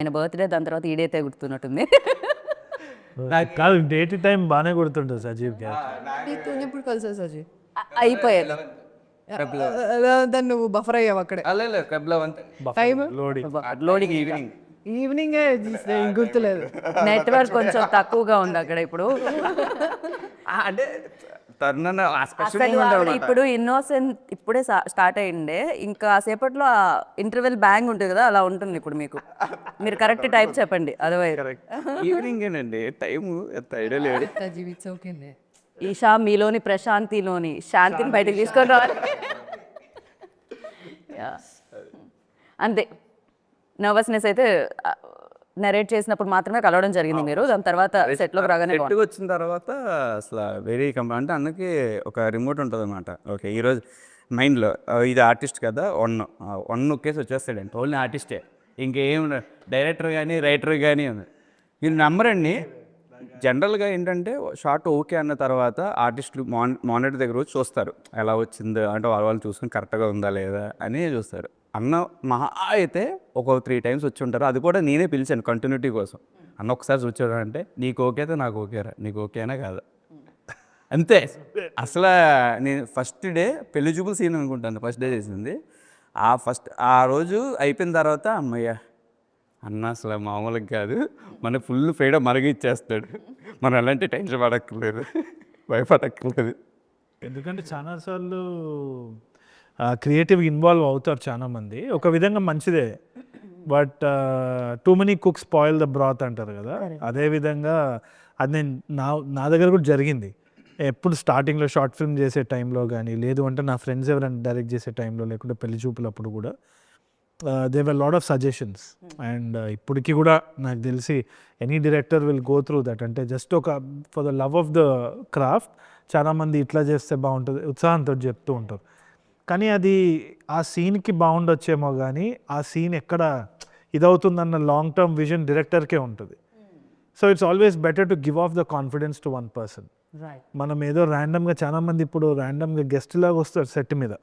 ఆయన బర్త్డే దాని తర్వాత ఈ డేటే గుర్తున్నట్టుంది. నాకు కాదు డేట్ టైం బాగానే గుర్తుంటుంది సజీవ్కి. నీతో ఎప్పుడు కలిసా సజీ? అయిపోయేది దాన్ని నువ్వు బఫర్ అయ్యావు అక్కడే. టైం లోడి లోడింగ్ ఈవినింగ్ ఈవినింగే గుర్తులేదు. నెట్వర్క్ కొంచెం తక్కువగా ఉంది అక్కడ ఇప్పుడు. అంటే తరుణ అసలు ఆవిడ ఇప్పుడు ఇన్నోసెంట్ ఇప్పుడే స్టార్ట్ అయ్యిండే, ఇంకా సేపట్లో ఇంటర్వెల్ బ్యాంగ్ ఉంటుంది కదా, అలా ఉంటుంది ఇప్పుడు మీకు. మీరు కరెక్ట్ టైప్ చెప్పండి. అదర్వైజ్ ఈవినింగ్ ఏనండి టైం ఎంత ఐడియా లేదు. సజీవ్ ఇట్స్ ఓకేనే. ఈషా మీలోని ప్రశాంతిలోని శాంతిని బయటకు తీసుకొని రావాలి. Yeah. అంతే, నర్వస్నెస్ అయితే నరేట్ చేసినప్పుడు మాత్రమే కలవడం జరిగింది మీరు. దాని తర్వాత సెట్లోకి రాగానే సెట్కి వచ్చిన తర్వాత అసలు వెరీ అంటే అన్నకి ఒక రిమోట్ ఉంటుంది అనమాట. ఓకే ఈరోజు మైండ్లో ఇది ఆర్టిస్ట్ కదా, వన్ నొక్కేసి వచ్చేస్తాడండి. ఓన్లీ ఆర్టిస్టే, ఇంకేం డైరెక్టర్ కానీ రైటర్ కానీ మీరు నమ్మరండి. జనరల్గా ఏంటంటే షార్ట్ ఓకే అన్న తర్వాత ఆర్టిస్టులు మానిటర్ దగ్గర వచ్చి చూస్తారు ఎలా వచ్చిందో, అంటే వాళ్ళు చూసుకుని కరెక్ట్గా ఉందా లేదా అని చూస్తారు. అన్న మహా అయితే ఒక 3 times వచ్చి ఉంటారు. అది కూడా నేనే పిలిచాను కంటిన్యూటీ కోసం. అన్న ఒకసారి చూచాడు అంటే నీకు ఓకే అయితే నాకు ఓకేరా, నీకు ఓకేనా కాదా అంతే. అసలు నేను ఫస్ట్ డే పెళ్లి చూపుల సీన్ అనుకుంటాను ఫస్ట్ డే చేసింది. ఆ రోజు అయిపోయిన తర్వాత అమ్మయ్య అన్న అసలు మామూలుగా కాదు, మనకు ఫుల్ ఫ్రీడమ్ మరగిచ్చేస్తాడు, మనం ఎలాంటి టెన్షన్ పడక్కర్లేదు, భయపడక్కర్లేదు. ఎందుకంటే చాలాసార్లు క్రియేటివ్ ఇన్వాల్వ్ అవుతారు చాలామంది. ఒక విధంగా మంచిదే, but too many cooks spoil the బ్రాత్ అంటారు కదా. అదేవిధంగా అది నేను నా దగ్గర కూడా జరిగింది. ఎప్పుడు స్టార్టింగ్లో షార్ట్ ఫిల్మ్ చేసే టైంలో కానీ, లేదు అంటే నా ఫ్రెండ్స్ ఎవరైనా డైరెక్ట్ చేసే టైంలో, లేకుంటే పెళ్లి చూపులప్పుడు కూడా they were lot of suggestions. And ఇప్పటికీ కూడా నాకు తెలిసి any director will go through that. అంటే జస్ట్ ఒక for the love of the craft చాలామంది ఇట్లా చేస్తే బాగుంటుంది ఉత్సాహంతో చెప్తూ ఉంటారు. కానీ అది ఆ సీన్కి బాగుండొచ్చేమో, కానీ ఆ సీన్ ఎక్కడ ఇదవుతుందన్న లాంగ్ టర్మ్ విజన్ డైరెక్టర్కే ఉంటుంది. So it's always better to give of the confidence to one person. మనం ఏదో ర్యాండమ్గా చాలామంది ఇప్పుడు ర్యాండమ్గా గెస్ట్ లాగా వస్తారు సెట్ మీద,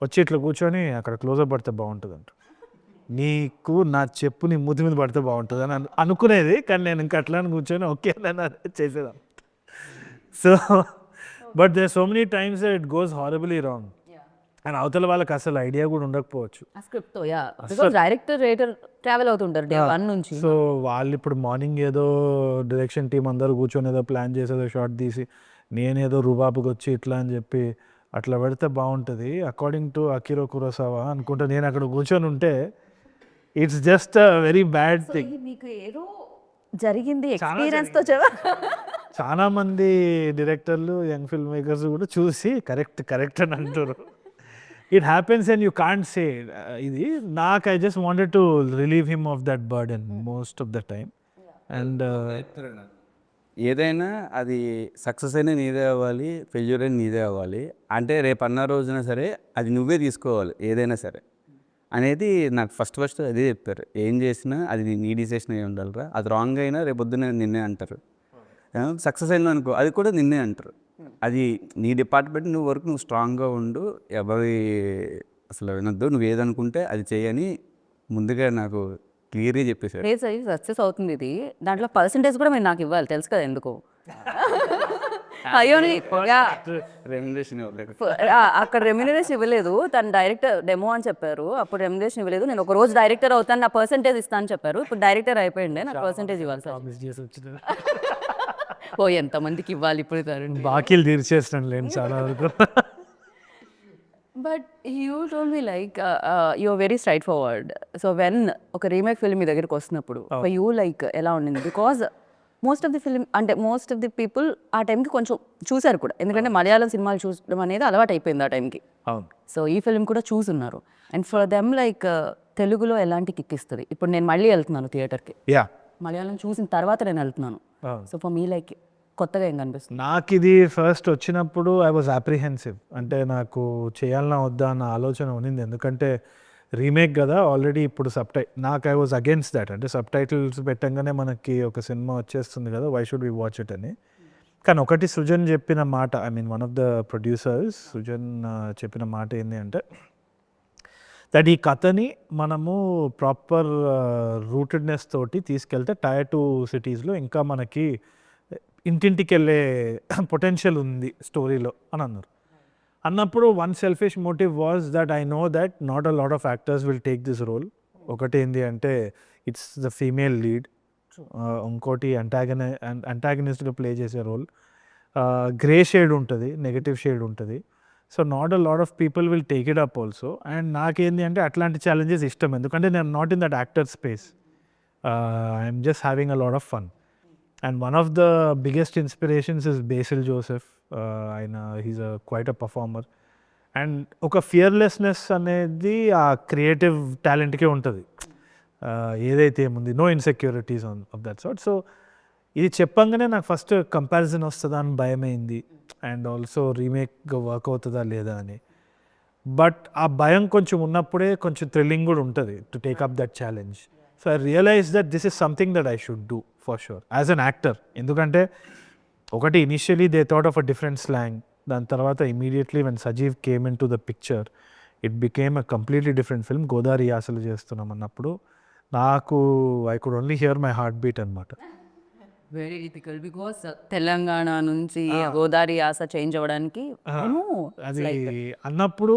వచ్చి ఇట్లా కూర్చొని అక్కడ క్లోజప్ పడితే బాగుంటుంది అంట, నీకు నా చెప్పు నీ మూతి మీద పడితే బాగుంటుంది అని అనుకునేది. కానీ నేను ఇంకా అట్లా కూర్చొని ఓకే అని చేసేదాన్ని. So but there so many times it goes horribly wrong. And అవతల వాళ్ళకి అసలు ఐడియా కూడా ఉండకపోవచ్చు. డైరెక్టర్ రైటర్ ట్రావెల్ అవుతుంటారు డే 1 నుంచి. సో వాళ్ళు ఇప్పుడు మార్నింగ్ ఏదో డైరెక్షన్ టీం అందరూ కూర్చొని ఏదో ప్లాన్ చేసేదో షార్ట్ తీసి, నేనేదో రుబాబుకి వచ్చి ఇట్లా అని చెప్పి అట్లా పెడితే బాగుంటుంది అకార్డింగ్ టు అకిరో కురోసావా అనుకుంటా. నేను అక్కడ కూర్చొని ఉంటే it's just a very bad thing. మీకు ఏదో జరిగింది ఎక్స్పీరియన్స్ తో చాలా మంది డైరెక్టర్లు యంగ్ ఫిల్మ్ మేకర్స్ కూడా చూసి కరెక్ట్ అని అంటారు. It happens and you can't say ఇది. నాకు I just wanted to relieve him of that burden most of the time. And ఏదైనా అది సక్సెస్ అయినా నీదే అవ్వాలి, ఫెయిల్యూర్ అయినా నీదే అవ్వాలి. అంటే రేపు అన్న రోజున సరే అది నువ్వే తీసుకోవాలి ఏదైనా సరే అనేది నాకు ఫస్ట్ అదే చెప్పారు. ఏం చేసినా అది నీ డిసిషన్ అయి ఉండాలిరా, అది రాంగ్ అయినా రేపు పొద్దున్న నిన్నే అంటారు. సక్సెస్ అయినా అనుకో అది కూడా నిన్నే అంటారు. అది నీ డిపార్ట్మెంట్ నువ్వు వరకు నువ్వు స్ట్రాంగ్గా ఉండు, ఎవరి అసలు వినొద్దు, నువ్వు ఏదనుకుంటే అది చేయని ముందుగా నాకు క్లియర్గా చెప్పేశారు. సక్సెస్ అవుతుంది ఇది, దాంట్లో పర్సంటేజ్ కూడా మీరు నాకు ఇవ్వాలి, తెలుసు కదా ఎందుకు. అయ్యో రెమ్యునరేషన్ ఇవ్వలేదు, అక్కడ రెమ్యునరేషన్ ఇవ్వలేదు. తను డైరెక్టర్ డెమో అని చెప్పారు, అప్పుడు రెమ్యునరేషన్ ఇవ్వలేదు. నేను ఒక రోజు డైరెక్టర్ అవుతాను, నా పర్సంటేజ్ ఇస్తాను చెప్పారు. ఇప్పుడు డైరెక్టర్ అయిపోయింది, నాకు పర్సంటేజ్ ఇవ్వాలి సార్. ఓ ఎంతమందికి ఇవ్వాలి ఇప్పుడు, బాకీలు తీర్చేస్తాను లేని చాలా వరకు. But you told me like you are very straightforward. So when ఒక రీమేక్ ఫిల్మ్ మీ దగ్గరికి వస్తున్నప్పుడు యూ లైక్ ఎలా ఉండింది? Because most of the people ఆ టైంకి కొంచెం చూశారు కూడా, ఎందుకంటే మలయాళం సినిమాలు చూడడం అనేది అలవాటు అయిపోయింది ఆ టైంకి. సో ఈ ఫిల్మ్ కూడా చూసున్నారు. అండ్ ఫర్ దెమ్ లైక్ తెలుగులో ఎలాంటి కిక్ ఇస్తుంది? ఇప్పుడు నేను మళ్ళీ వెళ్తున్నాను థియేటర్కి, మలయాళం చూసిన తర్వాత నేను వెళ్తున్నాను. సో ఫర్ మీ లైక్ కొత్తగా ఏం కనిపిస్తుంది? నాకు ఇది ఫస్ట్ వచ్చినప్పుడు ఐ వాజ్ అప్రిహెన్సివ్. అంటే చేయాలన్నా వద్దా అన్న ఆలోచన ఉన్నింది. ఎందుకంటే రీమేక్ కదా ఆల్రెడీ. ఇప్పుడు నాకు ఐ వాజ్ అగేన్స్ట్ దాట్. అంటే సబ్ టైటిల్స్ పెట్టంగానే మనకి ఒక సినిమా వచ్చేస్తుంది కదా, why should we watch it అని. కానీ ఒకటి సృజన్ చెప్పిన మాట, I mean one of the producers Srujan చెప్పిన మాట ఏంటి అంటే, దట్ ఈ కథని మనము ప్రాపర్ రూటెడ్నెస్ తోటి తీసుకెళ్తే టైర్ 2 సిటీస్లో ఇంకా మనకి ఇంటింటికి వెళ్ళే పొటెన్షియల్ ఉంది స్టోరీలో అని అన్నారు. అన్నప్పుడు one selfish motive was that I know that not a lot of actors will take this role. ఒకటి ఏంటి అంటే ఇట్స్ ద ఫీమేల్ లీడ్, ఇంకోటి అంటాగనిస్ట్గా ప్లే చేసే రోల్, గ్రే షేడ్ ఉంటుంది, నెగటివ్ షేడ్ ఉంటుంది. So not a lot of people will take it up also. And నాకేంది అంటే అట్లాంటి ఛాలెంజెస్ ఇష్టం, ఎందుకంటే నేను not in that actor space. I'm just having a lot of fun. And one of the biggest inspirations is Basil Joseph. ఆయన he's quite a performer. And ఒక fearlessness అనేది ఆ క్రియేటివ్ టాలెంట్కే ఉంటుంది. ఏదైతే ఏముంది, no insecurities of that sort. So ఇది చెప్పంగానే నాకు ఫస్ట్ కంపారిజన్ వస్తుందా అని భయమైంది, అండ్ ఆల్సో రీమేక్ వర్క్ అవుతుందా లేదా అని. బట్ ఆ భయం కొంచెం ఉన్నప్పుడే కొంచెం థ్రిల్లింగ్ కూడా ఉంటుంది to take up that challenge. So I realise that this is something that I should do for sure as an actor. ఎందుకంటే ఒకటి initially they thought of a different slang, దాని తర్వాత immediately when Sajeev came in to the picture it became a completely different film. Godavari యాసలు చేస్తున్నాం అన్నప్పుడు నాకు I could only hear my heart beat అనమాట. Very difficult because Telangana నుంచి గోదావరి యాస చేంజ్ అవ్వడానికి అది అన్నప్పుడు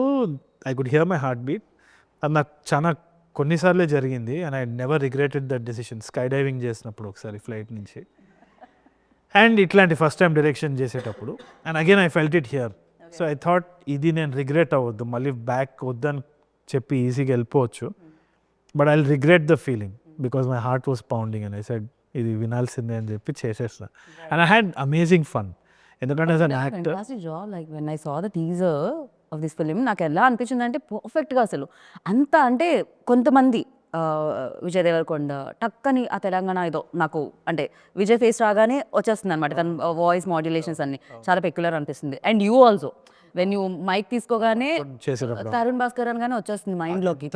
I could hear my heart beat. అది నాకు చాలా కొన్నిసార్లే జరిగింది and I never regretted that decision. Sky diving చేసినప్పుడు ఒకసారి ఫ్లైట్ నుంచి, అండ్ ఇట్లాంటి ఫస్ట్ టైం డైరెక్షన్ చేసేటప్పుడు, and again I felt it here. So I thought ఇది నేను రిగ్రెట్ అవ్వద్దు, మళ్ళీ బ్యాక్ వద్దని చెప్పి ఈజీగా వెళ్ళిపోవచ్చు. But I regret the feeling because my heart was pounding and I said ఇది వినాల్సిందే అని చెప్పి చేసేస్తా. And I had amazing fun. ఎందుకంటే as an actor job like when I saw the teaser of this film నాకు ఎలా అనిపించింది అంటే పర్ఫెక్ట్గా అసలు అంత అంటే కొంతమంది విజయ్ దేవరకొండ టక్కని ఆ తెలంగాణ ఏదో నాకు అంటే విజయ్ ఫేస్ రాగానే వచ్చేస్తుంది అనమాట. తన వాయిస్ మాడ్యులేషన్స్ అన్ని చాలా పెక్యులర్ అనిపిస్తుంది. And you also when you mike తీసుకోగానే చేసేటప్పుడు తరుణ్ భాస్కర్ అనగానే వచ్చేస్తుంది మైండ్లోకి.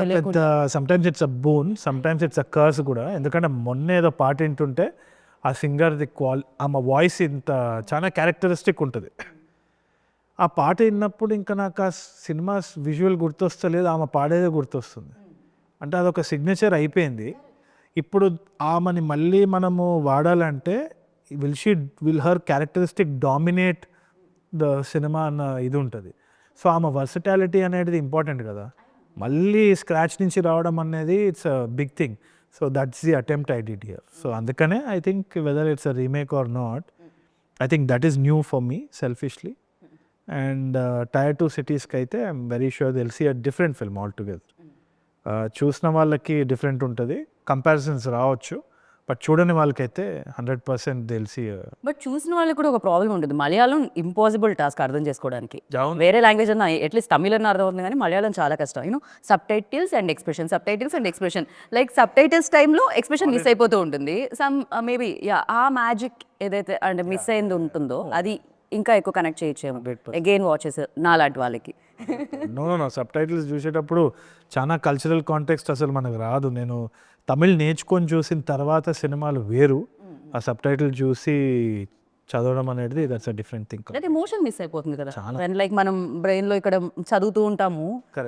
Sometimes it's a boon, sometimes it's a curse కూడా. ఎందుకంటే మొన్న ఏదో పాట వింటుంటే ఆ సింగర్ది ఆమె వాయిస్ ఇంత చాలా క్యారెక్టరిస్టిక్ ఉంటుంది. ఆ పాట విన్నప్పుడు ఇంకా నాకు ఆ సినిమా విజువల్ గుర్తొస్తలేదు, ఆమె పాడేదే గుర్తొస్తుంది. అంటే అదొక సిగ్నేచర్ అయిపోయింది. ఇప్పుడు ఆమెని మళ్ళీ మనము వాడాలంటే will her characteristic dominate the cinema అన్న ఇది ఉంటుంది. సో ఆమె వర్సటాలిటీ అనేది ఇంపార్టెంట్ కదా, మళ్ళీ స్క్రాచ్ నుంచి రావడం అనేది it's a big thing. So that's the attempt I did here. So అందుకనే I think whether it's a remake or not, I think that is new for me selfishly. And tier 2 సిటీస్కి అయితే I'm very sure they'll see a different film all together. చూసిన వాళ్ళకి different ఉంటుంది, comparisons రావచ్చు, but చూడని వాళ్ళకైతే 100% తెలిసి. But చూసిన వాళ్ళకి కూడా ఒక ప్రాబ్లం ఉంటుంది, మలయాళం ఇంపాసిబుల్ టాస్క్ అర్థం చేసుకోవడానికి. వేరే లాంగ్వేజ్ అన్న అట్లీస్ట్ తమిళ్ అన్న అర్థం అవుతుంది కానీ మలయాళం చాలా కష్టం. You know sub titles and expression like sub titles టైంలో ఎక్స్ప్రెషన్ మిస్ అయిపోతూ ఉంటుంది. సమ్ మేబీ ఆ మ్యాజిక్ ఏదైతే అంటే మిస్ అయింది ఉంటుందో అది ఇంకా ఎక్కువ కనెక్ట్ చేయొచ్చేమో అగైన్ వాచెస్ నాలాంటి వాళ్ళకి. నో సబ్ టైటిల్స్ చూసేటప్పుడు చాలా కల్చరల్ కాంటెక్స్ట్ అసలు మనకు రాదు. నేను తమిళ్ నేర్చుకొని చూసిన తర్వాత సినిమాలు వేరు, ఆ సబ్ టైటిల్ చూసి చదవడం అనేది దట్స్ అ డిఫరెంట్ థింగ్. అంటే ఎమోషన్ మిస్ అయిపోతుంది కదా, లైక్ మనం బ్రెయిన్లో ఇక్కడ చదువుతూ ఉంటాము,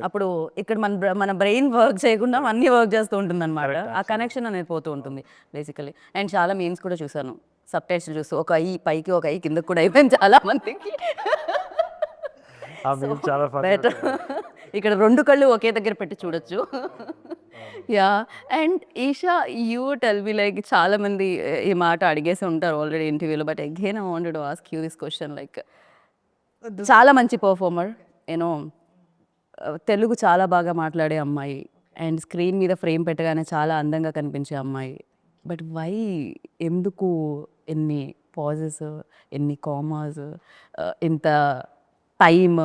అప్పుడు ఇక్కడ మన బ్రెయిన్ వర్క్ చేయకుండా అన్ని వర్క్ చేస్తూ ఉంటుంది అనమాట. ఆ కనెక్షన్ అనేది పోతూ ఉంటుంది బేసికలీ. అండ్ చాలా మీమ్స్ కూడా చూసాను సబ్ టైటిల్ చూస్తూ, ఒక ఐ పైకి ఒక ఐ కిందకి కూడా అయిపోయింది చాలా మందికి. చాలా ఇక్కడ 2 కళ్ళు ఒకే దగ్గర పెట్టి చూడొచ్చు. Yeah. And Eesha you tell me like చాలా మంది ఈ మాట అడిగేసి ఉంటారు ఆల్రెడీ ఇంటర్వ్యూలో, but again I wanted to ask you this question. Like చాలా మంచి పర్ఫార్మర్, యూనో తెలుగు చాలా బాగా మాట్లాడే అమ్మాయి, అండ్ స్క్రీన్ మీద ఫ్రేమ్ పెట్టగానే చాలా అందంగా కనిపించే అమ్మాయి. బట్ వై, ఎందుకు ఎన్ని పాజెస్, ఎన్ని కామాస్, ఇంత టైమ్?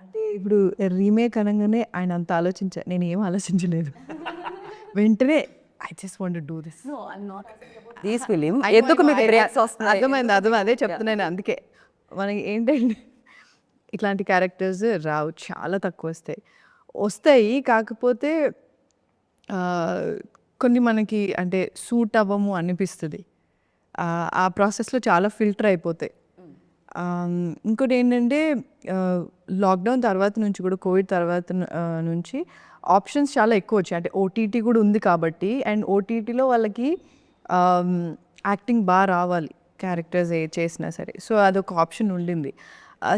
అంటే ఇప్పుడు రీమేక్ అనగానే ఆయన అంత నేను ఏం ఆలోచించలేదు. వెంటనే I just want to do this. This film ఎందుకు మీకు బ్రేక్స్ వస్తున్నాయి? అర్థమైంది, అదే చెప్తున్నాను. అందుకే మనకి ఏంటంటే ఇట్లాంటి క్యారెక్టర్స్ రావు, చాలా తక్కువ వస్తాయి. కాకపోతే కొన్ని మనకి అంటే సూట్ అవ్వము అనిపిస్తుంది. ఆ ప్రాసెస్లో చాలా ఫిల్టర్ అయిపోతాయి. ఇంకోటి ఏంటంటే లాక్డౌన్ తర్వాత నుంచి కూడా కోవిడ్ తర్వాత నుంచి ఆప్షన్స్ చాలా ఎక్కువ వచ్చాయి. అంటే ఓటీటీ కూడా ఉంది కాబట్టి, అండ్ ఓటీటీలో వాళ్ళకి యాక్టింగ్ బాగా రావాలి క్యారెక్టర్స్ ఏ చేసినా సరే. సో అదొక ఆప్షన్ ఉండింది.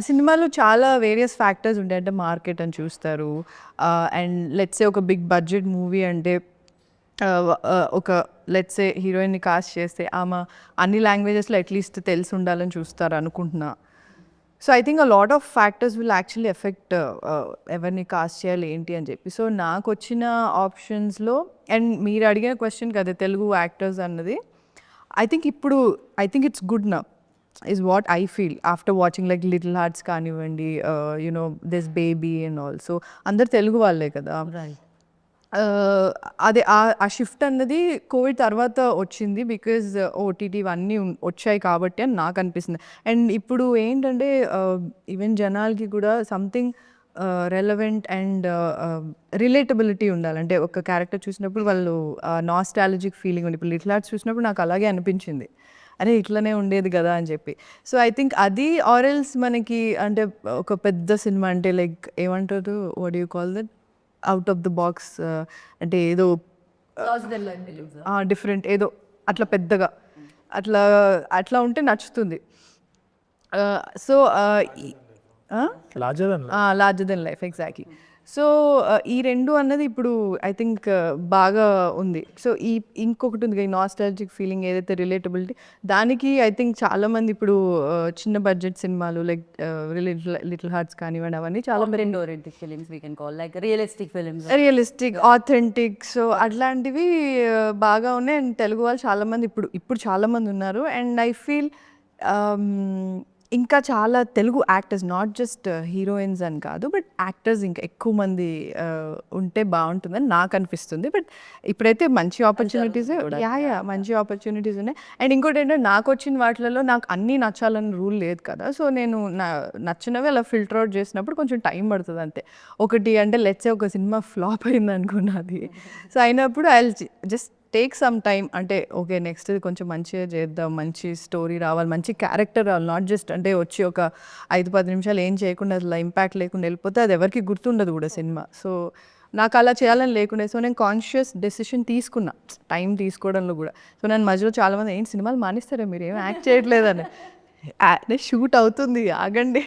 సినిమాలో చాలా వేరియస్ ఫ్యాక్టర్స్ ఉంటాయి. అంటే మార్కెట్ అని చూస్తారు, అండ్ లెట్సే ఒక బిగ్ బడ్జెట్ మూవీ అంటే ఒక లెట్సే హీరోయిన్ని కాస్ట్ చేస్తే ఆమె అన్ని లాంగ్వేజెస్లో అట్లీస్ట్ తెలిసి ఉండాలని చూస్తారు అనుకుంటున్నా. So I think a lot of factors will actually effect ఎవరిని కాస్ట్ చేయాలి ఏంటి అని చెప్పి. సో నాకు వచ్చిన ఆప్షన్స్లో, అండ్ మీరు అడిగిన క్వశ్చన్ కదా తెలుగు యాక్టర్స్ అన్నది, ఐ థింక్ ఇట్స్ గుడ్ నా is what I feel after watching like Little Hearts కానివ్వండి, దిస్ బేబీ అండ్ ఆల్సో అందరు తెలుగు వాళ్ళే కదా. అదే ఆ షిఫ్ట్ అన్నది కోవిడ్ తర్వాత వచ్చింది బికాజ్ ఓటీటీ ఇవన్నీ వచ్చాయి కాబట్టి అని నాకు అనిపిస్తుంది. అండ్ ఇప్పుడు ఏంటంటే ఈవెన్ జనాలకి కూడా సంథింగ్ రెలవెంట్ అండ్ రిలేటబిలిటీ ఉండాలంటే ఒక క్యారెక్టర్ చూసినప్పుడు వాళ్ళు నాస్టాలజిక్ ఫీలింగ్ ఉంది. ఇప్పుడు లిటిల్ హార్ట్స్ చూసినప్పుడు నాకు అలాగే అనిపించింది, అరే ఇట్లనే ఉండేది కదా అని చెప్పి. సో ఐ థింక్ అది ఆరెల్స్ మనకి అంటే ఒక పెద్ద సినిమా అంటే లైక్ ఏమంటారు, what you call that, out of the box, అంటే ఏదో డిఫరెంట్ ఏదో అట్లా పెద్దగా అట్లా ఉంటే నచ్చుతుంది. So larger than life exactly. So ఈ రెండు అన్నది ఇప్పుడు ఐ థింక్ బాగా ఉంది. సో ఇంకొకటి ఉంది ఈ నాస్టాలజిక్ ఫీలింగ్ ఏదైతే రిలేటబిలిటీ, దానికి ఐ థింక్ చాలామంది ఇప్పుడు చిన్న బడ్జెట్ సినిమాలు లైక్ లిటిల్ హార్ట్స్ కానివ్వండి అవన్నీ చాలా oriented films we can call like realistic films. Realistic, authentic, so అట్లాంటివి బాగా ఉన్నాయి. అండ్ తెలుగు వాళ్ళు చాలామంది ఇప్పుడు చాలామంది ఉన్నారు. అండ్ ఐ ఫీల్ ఇంకా చాలా Telugu actors, not just heroines అని కాదు, బట్ యాక్టర్స్ ఇంకా ఎక్కువ మంది ఉంటే బాగుంటుందని నాకు అనిపిస్తుంది. బట్ ఇప్పుడైతే మంచి ఆపర్చునిటీస్ మంచి ఆపర్చునిటీస్ ఉన్నాయి. అండ్ ఇంకోటి ఏంటంటే నాకు వచ్చిన వాటిలలో నాకు అన్నీ నచ్చాలని రూల్ లేదు కదా. సో నేను నచ్చినవి అలా ఫిల్టర్ అవుట్ చేసినప్పుడు కొంచెం టైం పడుతుంది అంతే. ఒకటి అంటే లెట్సే ఒక సినిమా ఫ్లాప్ అయింది అనుకున్నది, సో అయినప్పుడు I just take some time, అంటే ఓకే నెక్స్ట్ కొంచెం మంచిగా చేద్దాం, మంచి స్టోరీ రావాలి, మంచి క్యారెక్టర్ రావాలి, నాట్ జస్ట్ అంటే వచ్చి ఒక 5-10 నిమిషాలు ఏం చేయకుండా అసలు ఇంపాక్ట్ లేకుండా వెళ్ళిపోతే అది ఎవరికి గుర్తుండదు కూడా సినిమా. సో నాకు అలా చేయాలని లేకుండే. సో నేను కాన్షియస్ డెసిషన్ తీసుకున్నా టైం తీసుకోవడంలో కూడా. సో నేను మధ్యలో చాలామంది ఏంటి సినిమాలు మానేస్తారా మీరు, ఏం యాక్ట్ చేయట్లేదని, షూట్ అవుతుంది ఆగండి